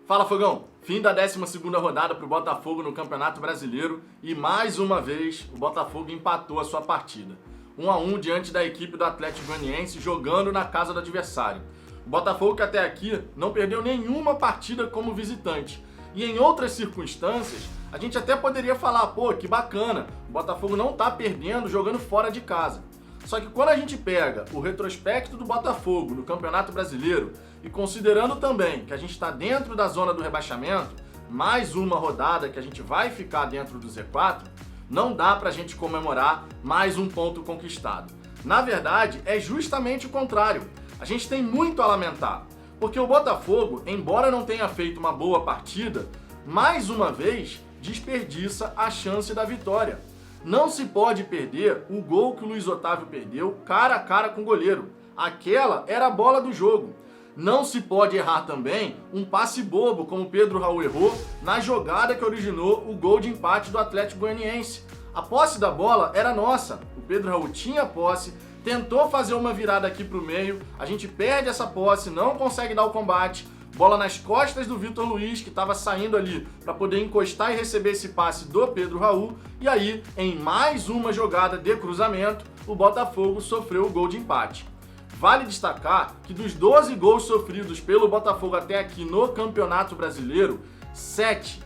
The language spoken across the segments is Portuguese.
Fala, Fogão! Fim da 12ª rodada para o Botafogo no Campeonato Brasileiro e mais uma vez o Botafogo empatou a sua partida. 1-1 diante da equipe do Atlético Goianiense jogando na casa do adversário. O Botafogo que até aqui não perdeu nenhuma partida como visitante. E em outras circunstâncias, a gente até poderia falar, pô, que bacana, o Botafogo não tá perdendo jogando fora de casa. Só que quando a gente pega o retrospecto do Botafogo no Campeonato Brasileiro e considerando também que a gente está dentro da zona do rebaixamento, mais uma rodada que a gente vai ficar dentro do Z4, não dá pra gente comemorar mais um ponto conquistado. Na verdade, é justamente o contrário. A gente tem muito a lamentar, porque o Botafogo, embora não tenha feito uma boa partida, mais uma vez desperdiça a chance da vitória. Não se pode perder o gol que o Luiz Otávio perdeu cara a cara com o goleiro. Aquela era a bola do jogo. Não se pode errar também um passe bobo, como o Pedro Raul errou, na jogada que originou o gol de empate do Atlético Goianiense. A posse da bola era nossa. O Pedro Raul tinha posse, tentou fazer uma virada aqui para o meio, a gente perde essa posse, não consegue dar o combate. Bola nas costas do Vitor Luiz, que estava saindo ali para poder encostar e receber esse passe do Pedro Raul. E aí, em mais uma jogada de cruzamento, o Botafogo sofreu o gol de empate. Vale destacar que dos 12 gols sofridos pelo Botafogo até aqui no Campeonato Brasileiro, 7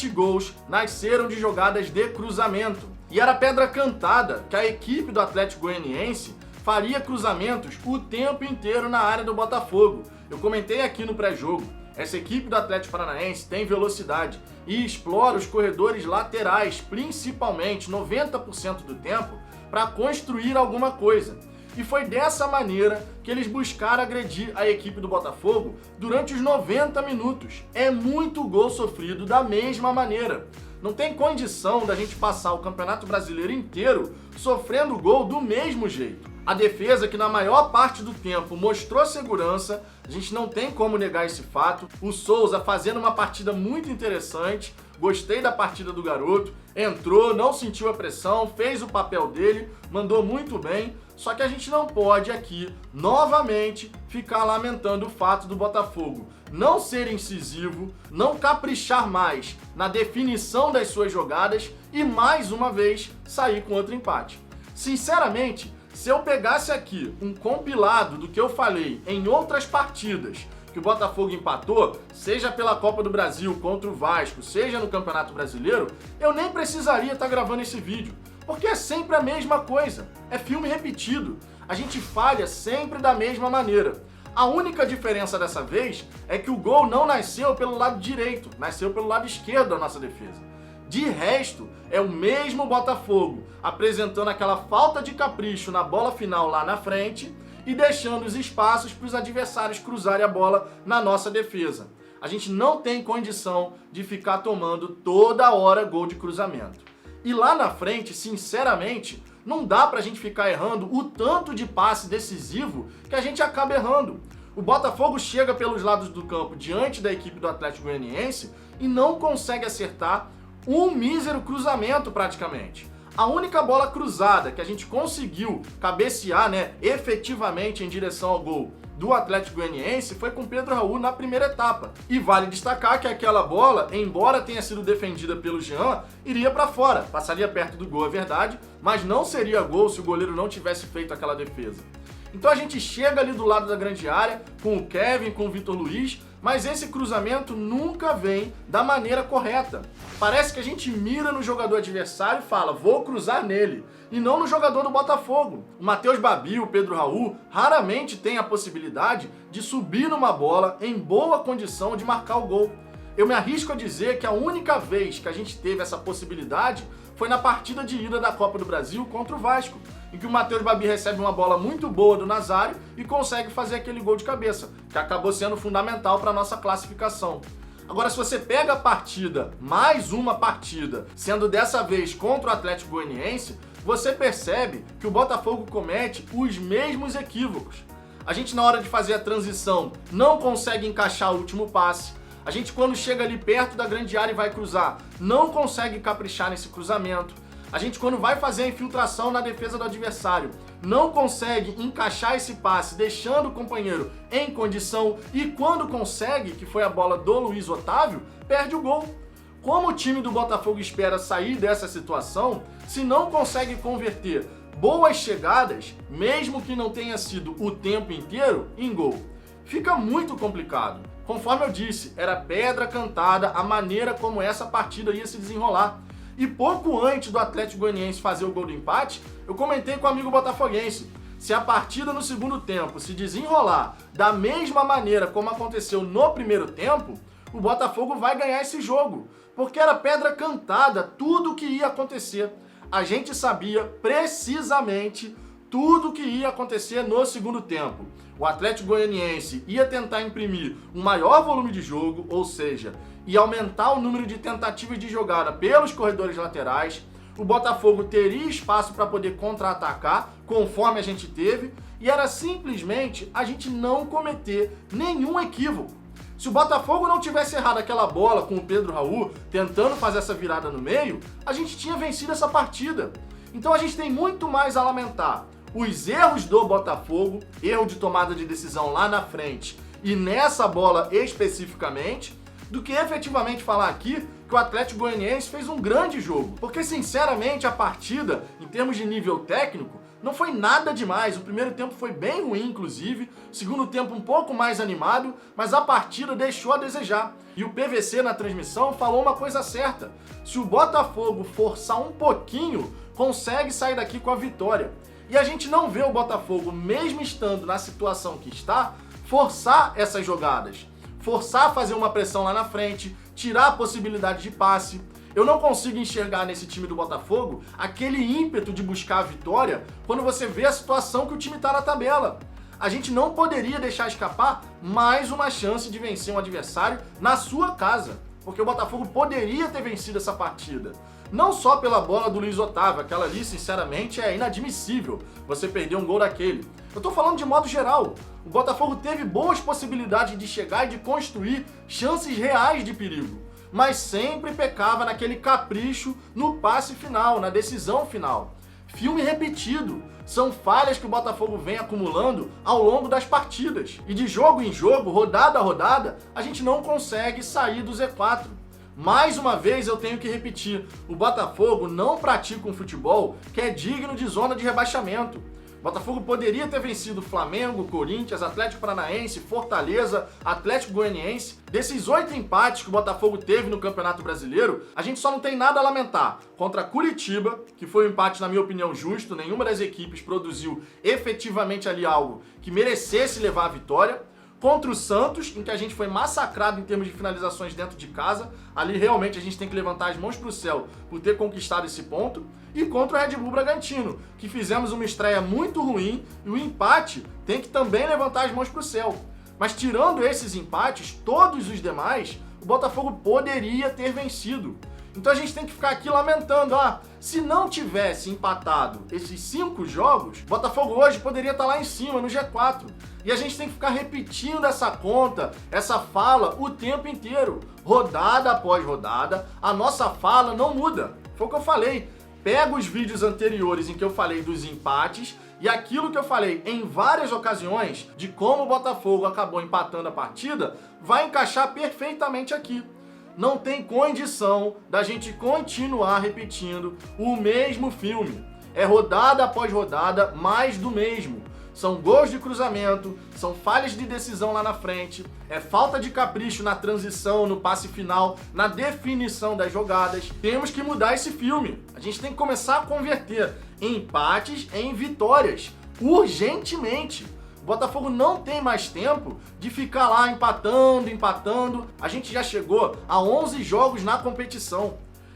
gols nasceram de jogadas de cruzamento. E era pedra cantada que a equipe do Atlético Goianiense faria cruzamentos o tempo inteiro na área do Botafogo. Eu comentei aqui no pré-jogo, essa equipe do Atlético Paranaense tem velocidade e explora os corredores laterais, principalmente 90% do tempo, para construir alguma coisa. E foi dessa maneira que eles buscaram agredir a equipe do Botafogo durante os 90 minutos. É muito gol sofrido da mesma maneira. Não tem condição da gente passar o Campeonato Brasileiro inteiro sofrendo gol do mesmo jeito. A defesa, que na maior parte do tempo mostrou segurança, a gente não tem como negar esse fato. O Souza fazendo uma partida muito interessante, gostei da partida do garoto, entrou, não sentiu a pressão, fez o papel dele, mandou muito bem. Só que a gente não pode aqui, novamente, ficar lamentando o fato do Botafogo não ser incisivo, não caprichar mais na definição das suas jogadas e, mais uma vez, sair com outro empate. Sinceramente, se eu pegasse aqui um compilado do que eu falei em outras partidas que o Botafogo empatou, seja pela Copa do Brasil contra o Vasco, seja no Campeonato Brasileiro, eu nem precisaria estar gravando esse vídeo. Porque é sempre a mesma coisa, é filme repetido, a gente falha sempre da mesma maneira. A única diferença dessa vez é que o gol não nasceu pelo lado direito, nasceu pelo lado esquerdo da nossa defesa. De resto, é o mesmo Botafogo apresentando aquela falta de capricho na bola final lá na frente e deixando os espaços para os adversários cruzarem a bola na nossa defesa. A gente não tem condição de ficar tomando toda hora gol de cruzamento. E lá na frente, sinceramente, não dá pra gente ficar errando o tanto de passe decisivo que a gente acaba errando. O Botafogo chega pelos lados do campo diante da equipe do Atlético Goianiense e não consegue acertar um mísero cruzamento praticamente. A única bola cruzada que a gente conseguiu cabecear, efetivamente em direção ao gol do Atlético Goianiense foi com Pedro Raul na primeira etapa. E vale destacar que aquela bola, embora tenha sido defendida pelo Jean, iria para fora. Passaria perto do gol, é verdade, mas não seria gol se o goleiro não tivesse feito aquela defesa. Então a gente chega ali do lado da grande área, com o Kevin, com o Vitor Luiz, mas esse cruzamento nunca vem da maneira correta. Parece que a gente mira no jogador adversário e fala, vou cruzar nele, e não no jogador do Botafogo. O Matheus Babi, o Pedro Raul, raramente tem a possibilidade de subir numa bola em boa condição de marcar o gol. Eu me arrisco a dizer que a única vez que a gente teve essa possibilidade foi na partida de ida da Copa do Brasil contra o Vasco, em que o Matheus Babi recebe uma bola muito boa do Nazário e consegue fazer aquele gol de cabeça, que acabou sendo fundamental para a nossa classificação. Agora, se você pega a partida, mais uma partida, sendo dessa vez contra o Atlético Goianiense, você percebe que o Botafogo comete os mesmos equívocos. A gente, na hora de fazer a transição, não consegue encaixar o último passe. A gente, quando chega ali perto da grande área e vai cruzar, não consegue caprichar nesse cruzamento. A gente, quando vai fazer a infiltração na defesa do adversário, não consegue encaixar esse passe, deixando o companheiro em condição, e quando consegue, que foi a bola do Luiz Otávio, perde o gol. Como o time do Botafogo espera sair dessa situação, se não consegue converter boas chegadas, mesmo que não tenha sido o tempo inteiro, em gol? Fica muito complicado. Conforme eu disse, era pedra cantada a maneira como essa partida ia se desenrolar. E pouco antes do Atlético Goianiense fazer o gol do empate, eu comentei com o amigo botafoguense: se a partida no segundo tempo se desenrolar da mesma maneira como aconteceu no primeiro tempo, o Botafogo vai ganhar esse jogo, porque era pedra cantada tudo o que ia acontecer. A gente sabia precisamente tudo o que ia acontecer no segundo tempo. O Atlético Goianiense ia tentar imprimir um maior volume de jogo, ou seja, ia aumentar o número de tentativas de jogada pelos corredores laterais. O Botafogo teria espaço para poder contra-atacar, conforme a gente teve, e era simplesmente a gente não cometer nenhum equívoco. Se o Botafogo não tivesse errado aquela bola com o Pedro Raul, tentando fazer essa virada no meio, a gente tinha vencido essa partida. Então a gente tem muito mais a lamentar os erros do Botafogo, erro de tomada de decisão lá na frente e nessa bola especificamente, do que efetivamente falar aqui que o Atlético Goianiense fez um grande jogo. Porque, sinceramente, a partida, em termos de nível técnico, não foi nada demais. O primeiro tempo foi bem ruim, inclusive. O segundo tempo um pouco mais animado, mas a partida deixou a desejar. E o PVC na transmissão falou uma coisa certa: se o Botafogo forçar um pouquinho, consegue sair daqui com a vitória. E a gente não vê o Botafogo, mesmo estando na situação que está, forçar essas jogadas. Forçar a fazer uma pressão lá na frente, tirar a possibilidade de passe. Eu não consigo enxergar nesse time do Botafogo aquele ímpeto de buscar a vitória quando você vê a situação que o time está na tabela. A gente não poderia deixar escapar mais uma chance de vencer um adversário na sua casa, porque o Botafogo poderia ter vencido essa partida. Não só pela bola do Luiz Otávio, aquela ali, sinceramente, é inadmissível você perder um gol daquele. Eu tô falando de modo geral. O Botafogo teve boas possibilidades de chegar e de construir chances reais de perigo, mas sempre pecava naquele capricho no passe final, na decisão final. Filme repetido. São falhas que o Botafogo vem acumulando ao longo das partidas. E de jogo em jogo, rodada a rodada, a gente não consegue sair do Z4. Mais uma vez eu tenho que repetir, o Botafogo não pratica um futebol que é digno de zona de rebaixamento. O Botafogo poderia ter vencido Flamengo, Corinthians, Atlético Paranaense, Fortaleza, Atlético Goianiense. Desses 8 empates que o Botafogo teve no Campeonato Brasileiro, a gente só não tem nada a lamentar. Contra Curitiba, que foi um empate, na minha opinião, justo, nenhuma das equipes produziu efetivamente ali algo que merecesse levar a vitória. Contra o Santos, em que a gente foi massacrado em termos de finalizações dentro de casa. Ali realmente a gente tem que levantar as mãos para o céu por ter conquistado esse ponto. E contra o Red Bull Bragantino, que fizemos uma estreia muito ruim e o empate tem que também levantar as mãos para o céu. Mas tirando esses empates, todos os demais, o Botafogo poderia ter vencido. Então a gente tem que ficar aqui lamentando, se não tivesse empatado esses 5 jogos, o Botafogo hoje poderia estar lá em cima, no G4. E a gente tem que ficar repetindo essa conta, essa fala o tempo inteiro. Rodada após rodada, a nossa fala não muda. Foi o que eu falei. Pega os vídeos anteriores em que eu falei dos empates e aquilo que eu falei em várias ocasiões de como o Botafogo acabou empatando a partida, vai encaixar perfeitamente aqui. Não tem condição da gente continuar repetindo o mesmo filme. É rodada após rodada, mais do mesmo. São gols de cruzamento, são falhas de decisão lá na frente, é falta de capricho na transição, no passe final, na definição das jogadas. Temos que mudar esse filme. A gente tem que começar a converter empates em vitórias, urgentemente. O Botafogo não tem mais tempo de ficar lá empatando. A gente já chegou a 11 jogos na competição.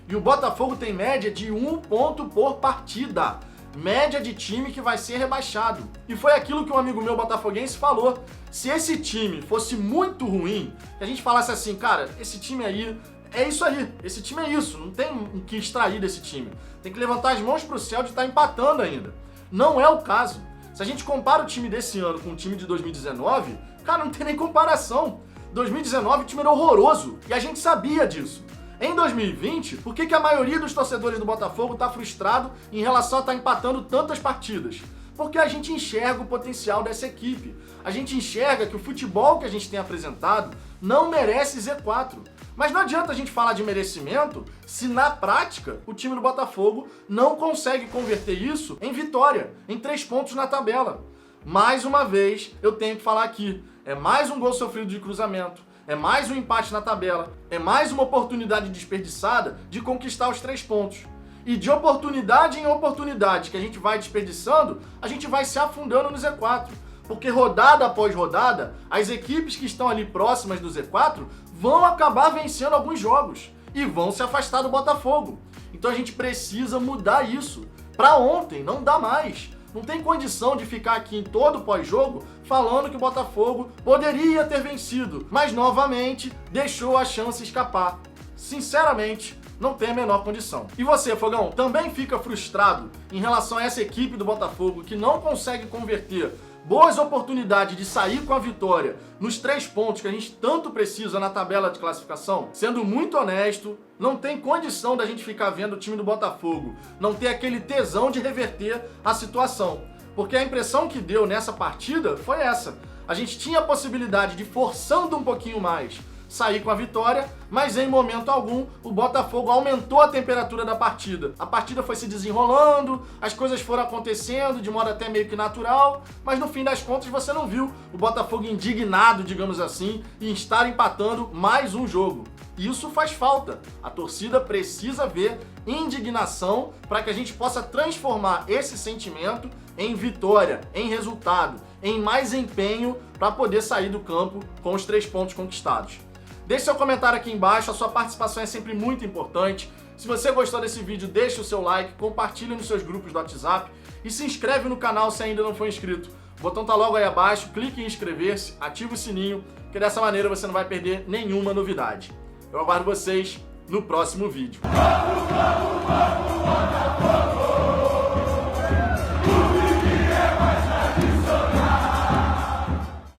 E o Botafogo tem média de 1 ponto por partida. Média de time que vai ser rebaixado. E foi aquilo que um amigo meu botafoguense falou. Se esse time fosse muito ruim, que a gente falasse assim, cara, esse time aí, é isso aí. Esse time é isso. Não tem o que extrair desse time. Tem que levantar as mãos pro céu de estar empatando ainda. Não é o caso. Se a gente compara o time desse ano com o time de 2019, cara, não tem nem comparação. 2019 o time era horroroso. E a gente sabia disso. Em 2020, por que a maioria dos torcedores do Botafogo está frustrado em relação a estar empatando tantas partidas? Porque a gente enxerga o potencial dessa equipe. A gente enxerga que o futebol que a gente tem apresentado não merece Z4. Mas não adianta a gente falar de merecimento se na prática o time do Botafogo não consegue converter isso em vitória, em 3 pontos na tabela. Mais uma vez, eu tenho que falar aqui, é mais um gol sofrido de cruzamento, é mais um empate na tabela, é mais uma oportunidade desperdiçada de conquistar os 3 pontos. E de oportunidade em oportunidade que a gente vai desperdiçando, a gente vai se afundando no Z4. Porque rodada após rodada, as equipes que estão ali próximas do Z4 vão acabar vencendo alguns jogos e vão se afastar do Botafogo. Então a gente precisa mudar isso. Para ontem, não dá mais. Não tem condição de ficar aqui em todo pós-jogo falando que o Botafogo poderia ter vencido, mas novamente deixou a chance escapar. Sinceramente, não tem a menor condição. E você, Fogão, também fica frustrado em relação a essa equipe do Botafogo que não consegue converter boas oportunidades de sair com a vitória nos 3 pontos que a gente tanto precisa na tabela de classificação? Sendo muito honesto, não tem condição da gente ficar vendo o time do Botafogo não ter aquele tesão de reverter a situação. Porque a impressão que deu nessa partida foi essa. A gente tinha a possibilidade de, forçando um pouquinho mais, sair com a vitória, mas em momento algum o Botafogo aumentou a temperatura da partida. A partida foi se desenrolando, as coisas foram acontecendo de modo até meio que natural, mas no fim das contas você não viu o Botafogo indignado, digamos assim, em estar empatando mais um jogo. Isso faz falta. A torcida precisa ver indignação para que a gente possa transformar esse sentimento em vitória, em resultado, em mais empenho para poder sair do campo com os 3 pontos conquistados. Deixe seu comentário aqui embaixo, a sua participação é sempre muito importante. Se você gostou desse vídeo, deixe o seu like, compartilhe nos seus grupos do WhatsApp e se inscreve no canal se ainda não for inscrito. O botão tá logo aí abaixo, clique em inscrever-se, ative o sininho, que dessa maneira você não vai perder nenhuma novidade. Eu aguardo vocês no próximo vídeo.